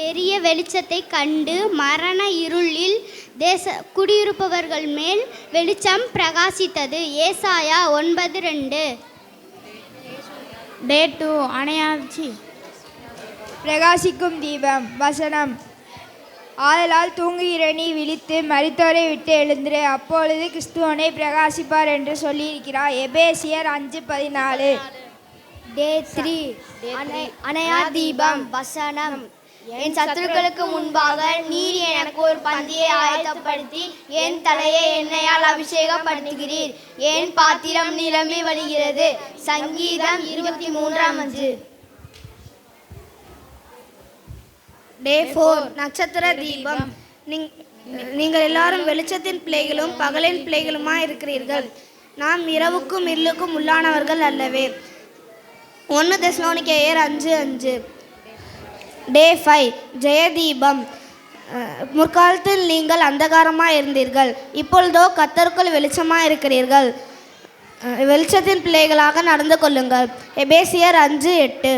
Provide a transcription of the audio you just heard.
பெரிய வெளிச்சத்தை கண்டு மரண இருளில் குடியிருப்பவர்கள் மேல் வெளிச்சம் பிரகாசித்தது. ஏசாயா 9:2. Day 2 அணையாச்சி. பிரகாசிக்கும் தீபம். வசனம்: ஆதலால் தூங்குகிற நீ விழித்து மரித்தோரை விட்டு எழுந்திரு, அப்பொழுது கிறிஸ்துவனை பிரகாசிப்பார் என்று சொல்லியிருக்கிறார். எபேசியர் 5:14. Day 3 அணையா தீபம். வசனம்: என் சத்துருக்களுக்கு முன்பாக நீர் எனக்கு ஒரு பந்தியை ஆயத்தப்படுத்தி என் தலையை எண்ணெயால் அபிஷேகப்படுத்துகிறீர். என் பாத்திரம் நிரம்பி வழிகிறது. சங்கீதம் 23:5. Day 4 நட்சத்திர தீபம். நீங்கள் எல்லாரும் வெளிச்சத்தின் பிள்ளைகளும் பகலின் பிள்ளைகளுமாய் இருக்கிறீர்கள். நாம் இரவுக்கும் இருளுக்கும் உள்ளானவர்கள் அல்லவே. 1 தெசலோனிக்கேயர் 5:5. Day 5 ஜெயதீபம். முற்காலத்தில் நீங்கள் அந்தகாரமாக இருந்தீர்கள், இப்பொழுதோ கர்த்தருக்குள் வெளிச்சமாக இருக்கிறீர்கள். வெளிச்சத்தின் பிள்ளைகளாக நடந்து கொள்ளுங்கள். எபேசியர் 5:8.